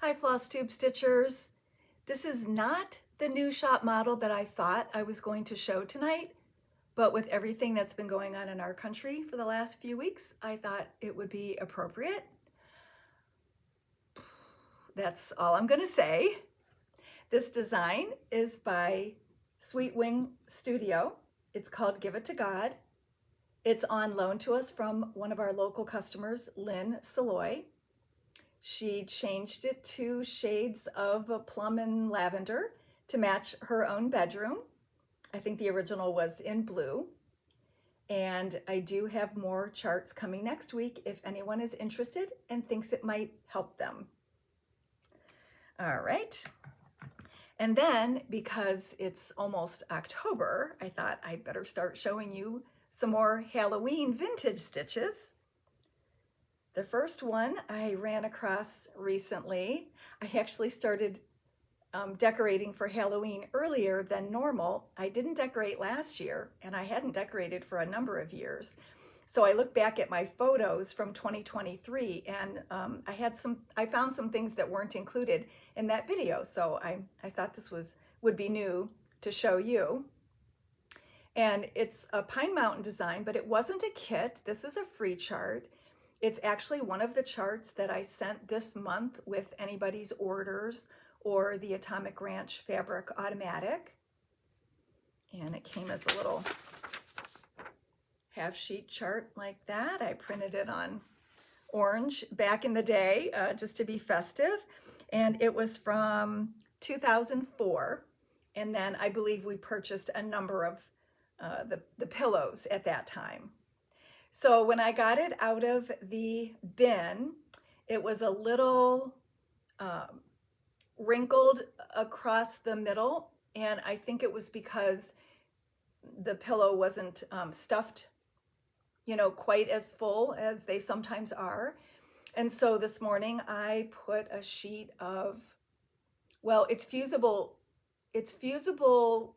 Hi FlossTube Stitchers. This is not the new shop model that I thought I was going to show tonight, but with everything that's been going on in our country for the last few weeks, I thought it would be appropriate. That's all I'm going to say. This design is by Sweet Wing Studio. It's called Give It to God. It's on loan to us from one of our local customers, Lynn Saloy. She changed it to shades of plum and lavender to match her own bedroom. I think the original was in blue. And I do have more charts coming next week if anyone is interested and thinks it might help them. All right. And then, because it's almost October, I thought I'd better start showing you some more Halloween vintage stitches. The first one I ran across recently. I actually started decorating for Halloween earlier than normal. I didn't decorate last year, and I hadn't decorated for a number of years. So I looked back at my photos from 2023, and I found some things that weren't included in that video. So I thought this would be new to show you. And it's a Pine Mountain design, but it wasn't a kit. This is a free chart. It's actually one of the charts that I sent this month with anybody's orders or the Atomic Ranch Fabric Automatic. And it came as a little half sheet chart like that. I printed it on orange back in the day just to be festive. And it was from 2004. And then I believe we purchased a number of the pillows at that time. So when I got it out of the bin, it was a little wrinkled across the middle. And I think it was because the pillow wasn't stuffed, quite as full as they sometimes are. And so this morning I put a sheet of, well, it's fusible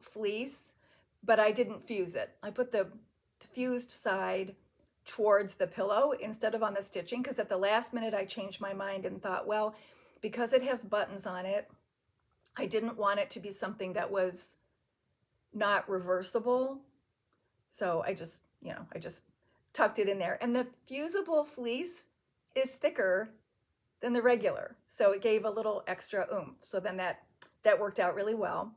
fleece, but I didn't fuse it. I put the fused side towards the pillow instead of on the stitching, because at the last minute I changed my mind and thought, well, because it has buttons on it, I didn't want it to be something that was not reversible. So I just tucked it in there. And the fusible fleece is thicker than the regular, so it gave a little extra oomph. So then that worked out really well.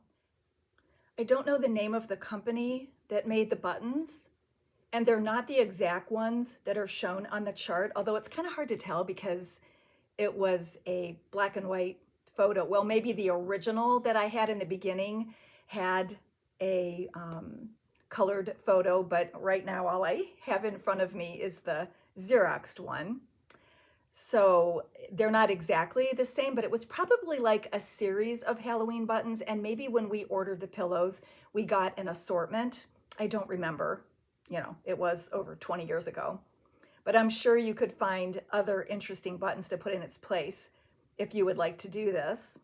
I don't know the name of the company that made the buttons, and they're not the exact ones that are shown on the chart, although it's kind of hard to tell because it was a black and white photo. Well, maybe the original that I had in the beginning had a colored photo, but right now all I have in front of me is the Xeroxed one. So they're not exactly the same, but it was probably like a series of Halloween buttons. And maybe when we ordered the pillows, we got an assortment. I don't remember, it was over 20 years ago, but I'm sure you could find other interesting buttons to put in its place if you would like to do this.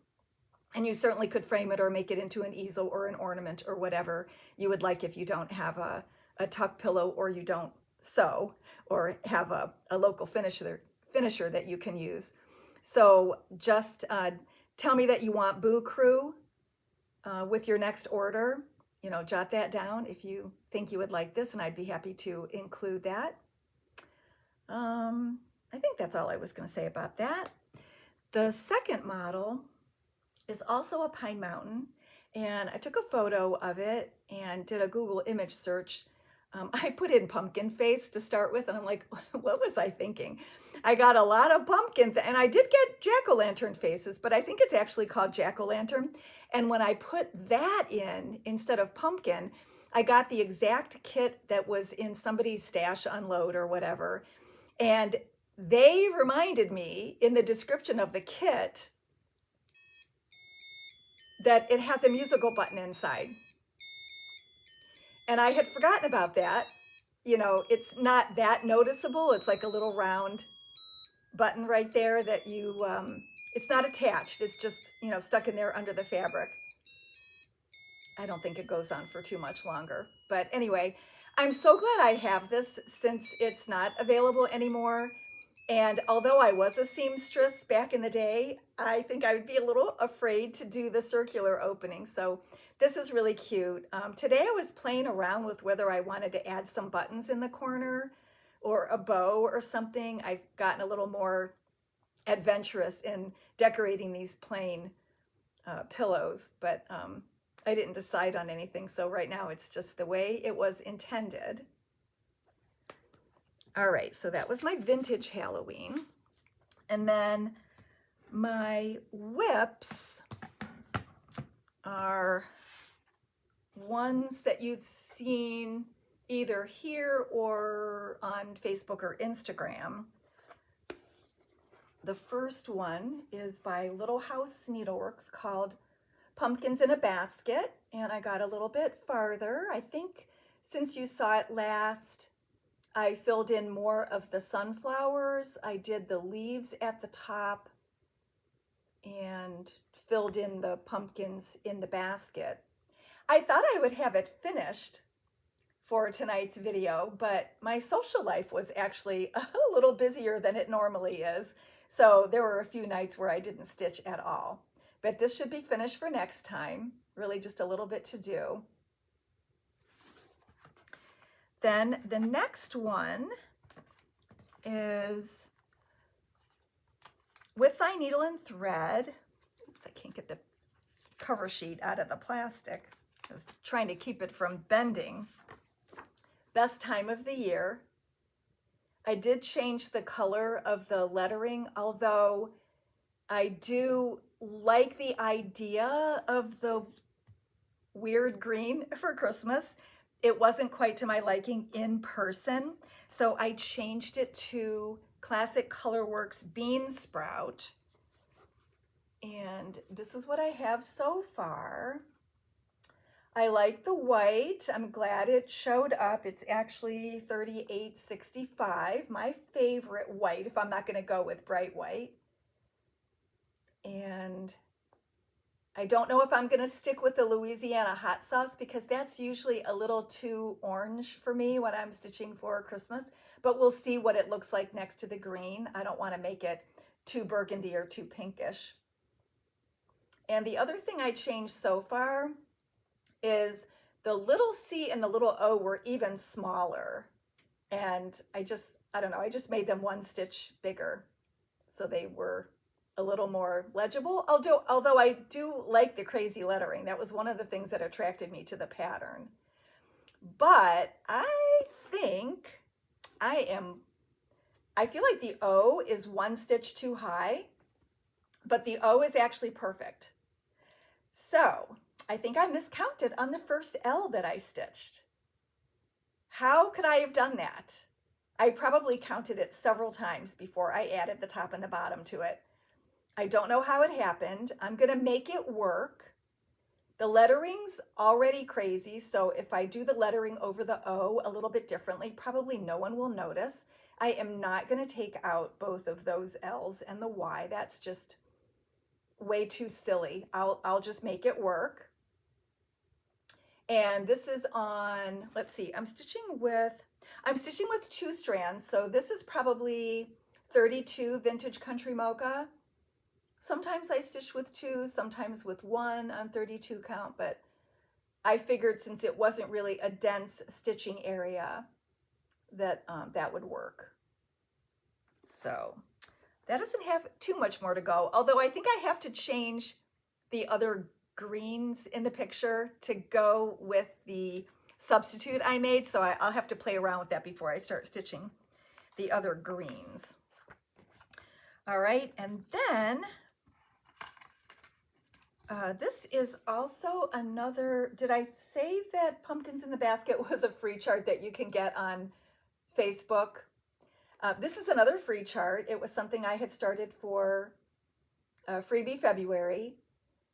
And you certainly could frame it or make it into an easel or an ornament or whatever you would like if you don't have a tuck pillow, or you don't sew, or have a local finisher that you can use. So just tell me that you want Boo Crew with your next order. Jot that down if you think you would like this, and I'd be happy to include that. I think that's all I was going to say about that. The second model is also a Pine Mountain, and I took a photo of it and did a Google image search. I put in pumpkin face to start with, and I'm like, what was I thinking? I got a lot of pumpkin, and I did get jack-o'-lantern faces, but I think it's actually called jack-o'-lantern. And when I put that in instead of pumpkin, I got the exact kit that was in somebody's stash unload or whatever. And they reminded me in the description of the kit that it has a musical button inside. And I had forgotten about that. It's not that noticeable. It's like a little round button right there that it's not attached. It's just, stuck in there under the fabric. I don't think it goes on for too much longer. But anyway, I'm so glad I have this since it's not available anymore. And although I was a seamstress back in the day, I think I would be a little afraid to do the circular opening. So this is really cute. Today I was playing around with whether I wanted to add some buttons in the corner or a bow or something. I've gotten a little more adventurous in decorating these plain pillows, but I didn't decide on anything. So right now it's just the way it was intended. All right, so that was my vintage Halloween. And then my whips are ones that you've seen either here or on Facebook or Instagram. The first one is by Little House Needleworks called Pumpkins in a Basket, and I got a little bit farther. I think since you saw it last, I filled in more of the sunflowers. I did the leaves at the top and filled in the pumpkins in the basket. I thought I would have it finished for tonight's video, but my social life was actually a little busier than it normally is. So there were a few nights where I didn't stitch at all. But this should be finished for next time. Really just a little bit to do. Then the next one is With Thy Needle and Thread. Oops, I can't get the cover sheet out of the plastic. I was trying to keep it from bending. Best time of the year. I did change the color of the lettering, although I do like the idea of the weird green for Christmas. It wasn't quite to my liking in person, so I changed it to Classic Colorworks Bean Sprout. And this is what I have so far. I like the white. I'm glad it showed up. It's actually 38.65, my favorite white if I'm not going to go with bright white. And I don't know if I'm going to stick with the Louisiana hot sauce because that's usually a little too orange for me when I'm stitching for Christmas, but we'll see what it looks like next to the green. I don't want to make it too burgundy or too pinkish. And the other thing I changed so far is the little C and the little O were even smaller. And I don't know, I just made them one stitch bigger. So they were a little more legible, although I do like the crazy lettering. That was one of the things that attracted me to the pattern. But I think I feel like the O is one stitch too high, but the O is actually perfect. So I think I miscounted on the first L that I stitched. How could I have done that? I probably counted it several times before I added the top and the bottom to it. I don't know how it happened. I'm going to make it work. The lettering's already crazy, so if I do the lettering over the O a little bit differently, probably no one will notice. I am not going to take out both of those L's and the Y. That's just way too silly. I'll just make it work. And this is on, let's see, I'm stitching with 2 strands. So this is probably 32 Vintage Country Mocha. Sometimes I stitch with 2, sometimes with 1 on 32 count, but I figured since it wasn't really a dense stitching area that that would work. So that doesn't have too much more to go, although I think I have to change the other greens in the picture to go with the substitute I made, so I'll have to play around with that before I start stitching the other greens. All right, and then this is also another, did I say that Pumpkins in the Basket was a free chart that you can get on Facebook? This is another free chart. It was something I had started for Freebie February.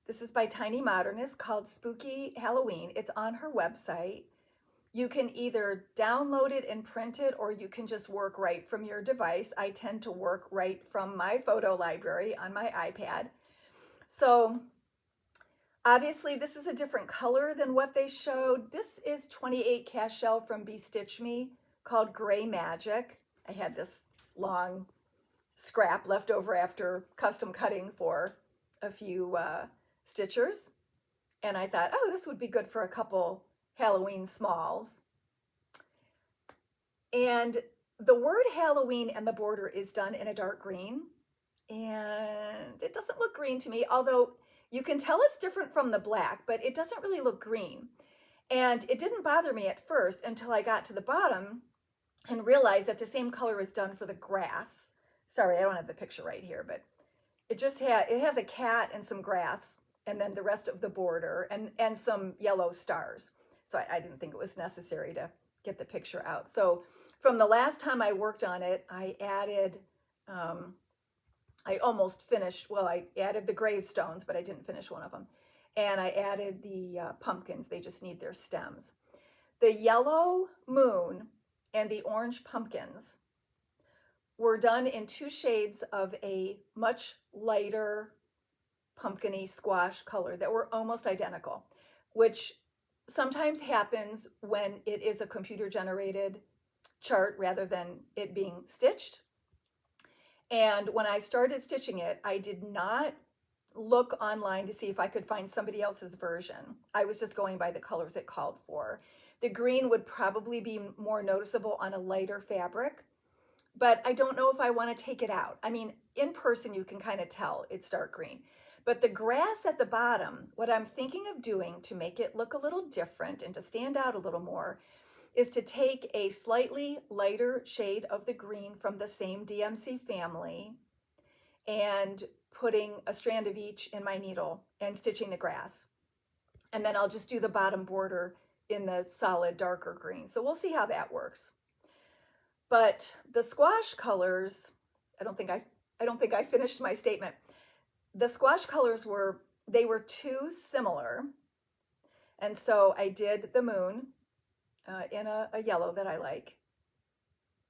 This is by Tiny Modernist called Spooky Halloween. It's on her website. You can either download it and print it, or you can just work right from your device. I tend to work right from my photo library on my iPad. So obviously this is a different color than what they showed. This is 28 cast shell from Bestitch Me called Gray Magic. I had this long scrap left over after custom cutting for a few stitchers. And I thought, oh, this would be good for a couple Halloween smalls. And the word Halloween and the border is done in a dark green. And it doesn't look green to me, although you can tell it's different from the black, but it doesn't really look green. And it didn't bother me at first until I got to the bottom and realized that the same color is done for the grass. Sorry, I don't have the picture right here, but it has a cat and some grass, and then the rest of the border and some yellow stars. So I didn't think it was necessary to get the picture out. So from the last time I worked on it, I added, I almost finished, well, I added the gravestones, but I didn't finish one of them. And I added the pumpkins. They just need their stems. The yellow moon and the orange pumpkins were done in 2 shades of a much lighter pumpkin-y squash color that were almost identical, which sometimes happens when it is a computer-generated chart rather than it being stitched. And when I started stitching it, I did not look online to see if I could find somebody else's version. I was just going by the colors it called for. The green would probably be more noticeable on a lighter fabric, but I don't know if I want to take it out. I mean, in person, you can kind of tell it's dark green. But the grass at the bottom, what I'm thinking of doing to make it look a little different and to stand out a little more is to take a slightly lighter shade of the green from the same DMC family and putting a strand of each in my needle and stitching the grass. And then I'll just do the bottom border in the solid darker green. So we'll see how that works. But the squash colors, I don't think I finished my statement. The squash colors were too similar. And so I did the moon in a yellow that I like.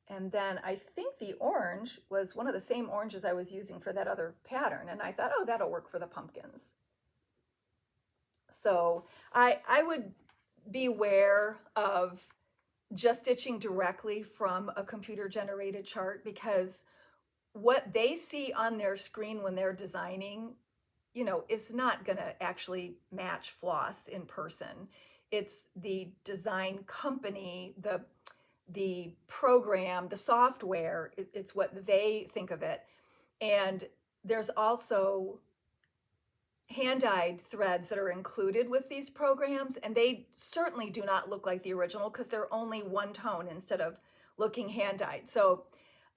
And then I think the orange was one of the same oranges I was using for that other pattern. And I thought, oh, that'll work for the pumpkins. So I would beware of just stitching directly from a computer generated chart, because what they see on their screen when they're designing, you know, is not going to actually match Floss in person. It's the design company, the program, the software, it's what they think of it. And there's also hand-dyed threads that are included with these programs, and they certainly do not look like the original because they're only one tone instead of looking hand-dyed. So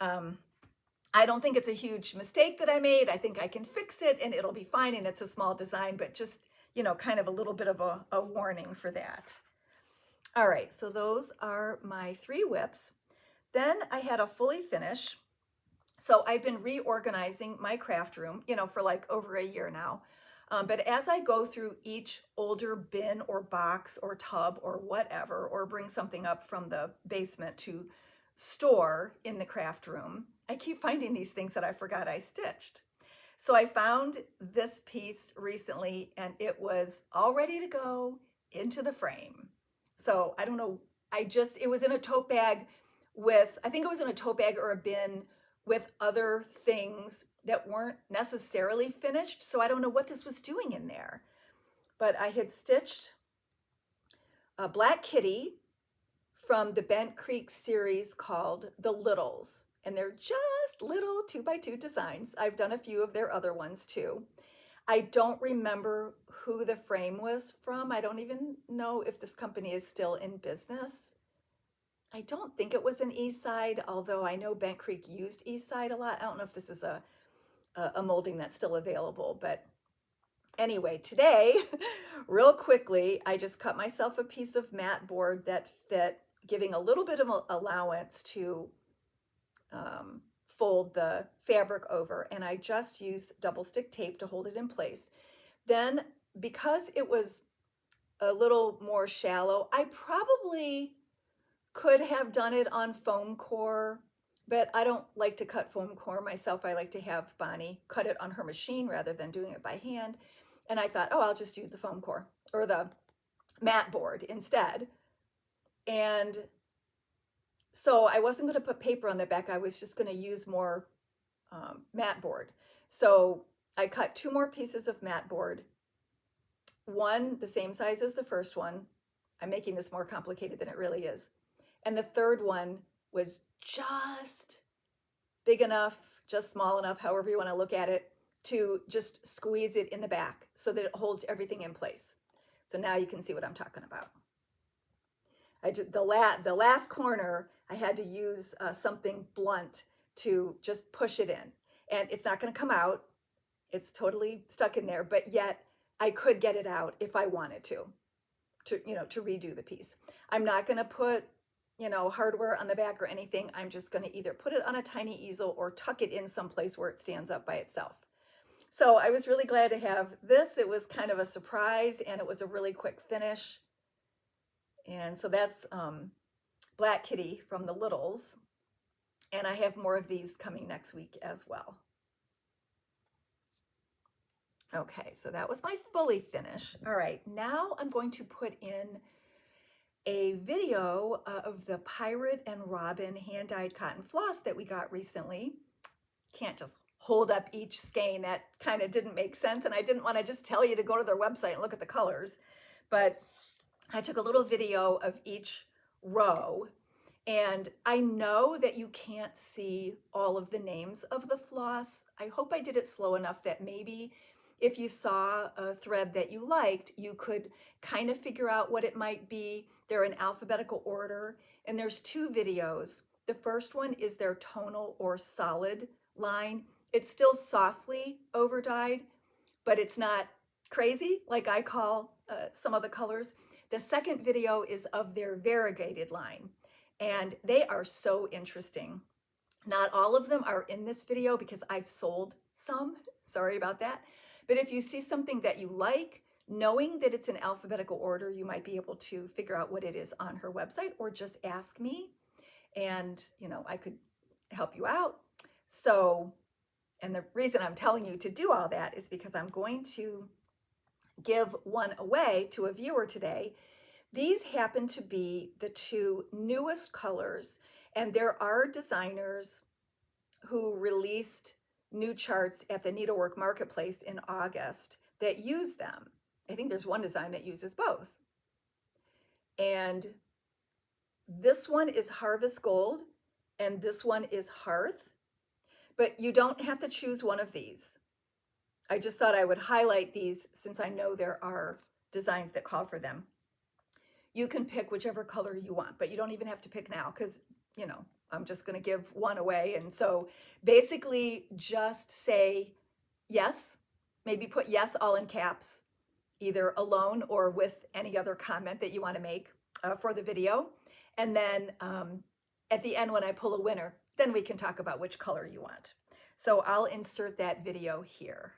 I don't think it's a huge mistake that I made. I think I can fix it and it'll be fine, and it's a small design, but just, you know, kind of a little bit of a warning for that. All right, so those are my 3 whips. Then I had a fully finish. So I've been reorganizing my craft room, you know, for like over a year now. But as I go through each older bin or box or tub or whatever, or bring something up from the basement to store in the craft room, I keep finding these things that I forgot I stitched. So I found this piece recently and it was all ready to go into the frame. So I don't know, it was in a tote bag I think it was in a tote bag or a bin with other things that weren't necessarily finished. So I don't know what this was doing in there. But I had stitched a Black Kitty from the Bent Creek series called The Littles. And they're just little 2x2 designs. I've done a few of their other ones too. I don't remember who the frame was from. I don't even know if this company is still in business. I don't think it was an Eastside, although I know Bent Creek used Eastside a lot. I don't know if this is a molding that's still available, but anyway, today, real quickly, I just cut myself a piece of mat board that fit, giving a little bit of allowance to fold the fabric over, and I just used double stick tape to hold it in place. Then, because it was a little more shallow, I probably could have done it on foam core, but I don't like to cut foam core myself. I like to have Bonnie cut it on her machine rather than doing it by hand. And I thought, oh, I'll just do the foam core or the mat board instead. And so I wasn't going to put paper on the back. I was just going to use more mat board. So I cut 2 more pieces of mat board, one the same size as the first one. I'm making this more complicated than it really is. And the third one was just big enough, just small enough, however you want to look at it, to just squeeze it in the back so that it holds everything in place. So now you can see what I'm talking about. I did the last corner, I had to use something blunt to just push it in. And it's not going to come out. It's totally stuck in there, but yet I could get it out if I wanted to redo the piece. I'm not going to put, hardware on the back or anything. I'm just going to either put it on a tiny easel or tuck it in someplace where it stands up by itself. So I was really glad to have this. It was kind of a surprise, and it was a really quick finish. And so that's Black Kitty from the Littles. And I have more of these coming next week as well. Okay, so that was my fully finish. All right, now I'm going to put in a video of the Pirate and Robin hand-dyed cotton floss that we got recently. Can't just hold up each skein. That kind of didn't make sense, and I didn't want to just tell you to go to their website and look at the colors. But I took a little video of each row, and I know that you can't see all of the names of the floss. I hope I did it slow enough that maybe if you saw a thread that you liked, you could kind of figure out what it might be. They're in alphabetical order, and there's 2 videos. The first one is their tonal or solid line. It's still softly over dyed, but it's not crazy like I call some of the colors. The second video is of their variegated line, and they are so interesting. Not all of them are in this video because I've sold some. Sorry about that. But if you see something that you like, knowing that it's in alphabetical order, you might be able to figure out what it is on her website, or just ask me, and I could help you out. So, and the reason I'm telling you to do all that is because I'm going to give one away to a viewer today. These happen to be the 2 newest colors, and there are designers who released new charts at the Needlework Marketplace in August that use them. I think there's one design that uses both. And this one is Harvest Gold, and this one is Hearth, but you don't have to choose one of these. I just thought I would highlight these since I know there are designs that call for them. You can pick whichever color you want, but you don't even have to pick now because, I'm just going to give one away. And so basically just say yes, maybe put yes all in caps, either alone or with any other comment that you want to make for the video. And then at the end, when I pull a winner, then we can talk about which color you want. So I'll insert that video here.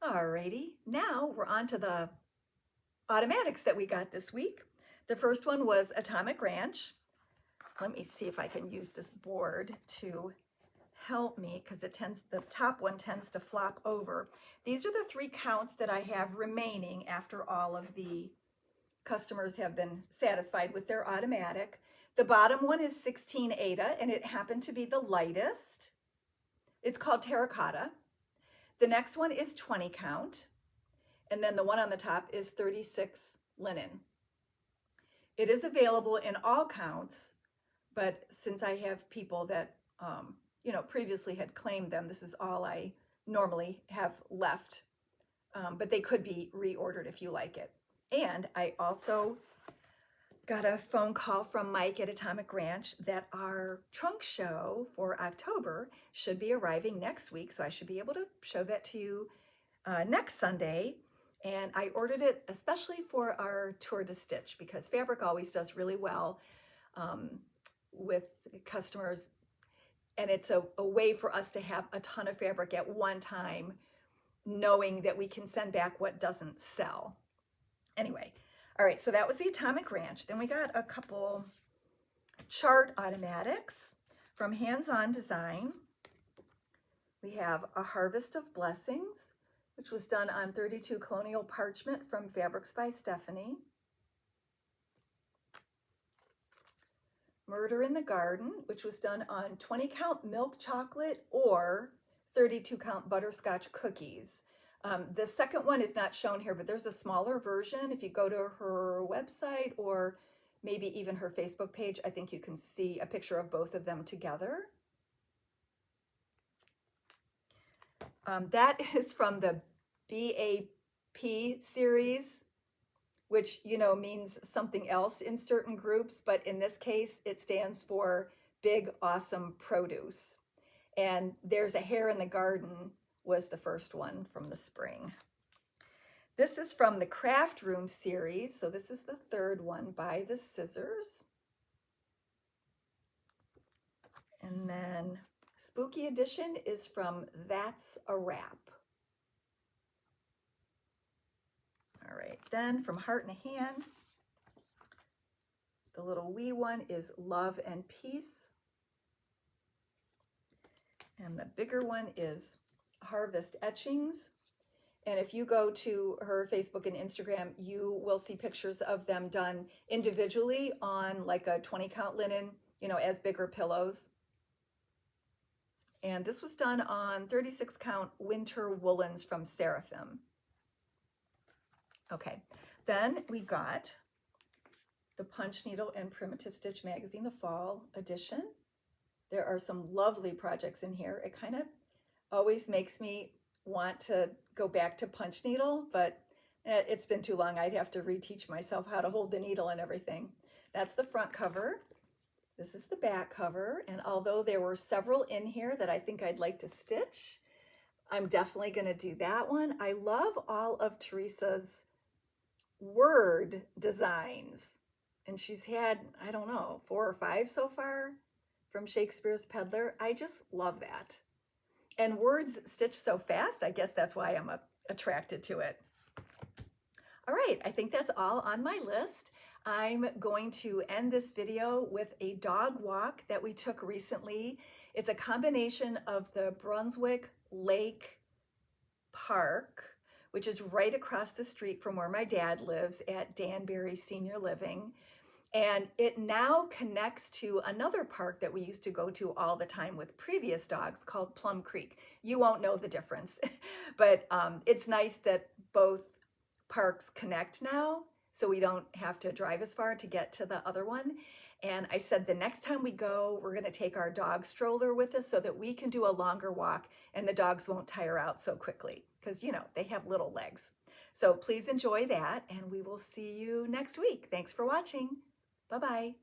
Alrighty, now we're on to the automatics that we got this week. The first one was Atomic Ranch. Let me see if I can use this board to help me, because the top one tends to flop over. These are the 3 counts that I have remaining after all of the customers have been satisfied with their automatic. The bottom one is 16 Ada, and it happened to be the lightest. It's called Terracotta. The next one is 20 count, and then the one on the top is 36 linen. It is available in all counts, but since I have people that previously had claimed them, this is all I normally have left, but they could be reordered if you like it. And I also got a phone call from Mike at Atomic Ranch that our trunk show for October should be arriving next week, so I should be able to show that to you next Sunday. And I ordered it especially for our tour to stitch, because fabric always does really well with customers, and it's a way for us to have a ton of fabric at one time, knowing that we can send back what doesn't sell. Anyway, all right, so that was the Atomic Ranch. Then we got a couple chart automatics from Hands On Design. We have a Harvest of Blessings, which was done on 32 colonial parchment from Fabrics by Stephanie. Murder in the Garden, which was done on 20 count milk chocolate or 32 count butterscotch cookies. The second one is not shown here, but there's a smaller version. If you go to her website or maybe even her Facebook page, I think you can see a picture of both of them together. That is from the BAP series, which, means something else in certain groups, but in this case, it stands for Big Awesome Produce. And There's a Hare in the Garden was the first one from the spring. This is from the Craft Room series, so this is the third one by the Scissors. And then Spooky Edition is from That's a Wrap. All right, then from Heart in a Hand, the little wee one is Love and Peace. And the bigger one is Harvest Etchings. And if you go to her Facebook and Instagram, you will see pictures of them done individually on like a 20 count linen, as bigger pillows. And this was done on 36 count winter woolens from Seraphim. Okay, then we got the Punch Needle and Primitive Stitch Magazine, the fall edition. There are some lovely projects in here. It kind of always makes me want to go back to punch needle, but it's been too long. I'd have to reteach myself how to hold the needle and everything. That's the front cover. This is the back cover. And although there were several in here that I think I'd like to stitch, I'm definitely going to do that one. I love all of Teresa's word designs. And she's had, I don't know, 4 or 5 so far from Shakespeare's Peddler. I just love that. And words stitch so fast, I guess that's why I'm attracted to it. All right, I think that's all on my list. I'm going to end this video with a dog walk that we took recently. It's a combination of the Brunswick Lake Park, which is right across the street from where my dad lives at Danbury Senior Living. And it now connects to another park that we used to go to all the time with previous dogs called Plum Creek. You won't know the difference, but it's nice that both parks connect now, so we don't have to drive as far to get to the other one. And I said the next time we go, we're gonna take our dog stroller with us so that we can do a longer walk and the dogs won't tire out so quickly, because they have little legs. So please enjoy that, and we will see you next week. Thanks for watching. Bye-bye.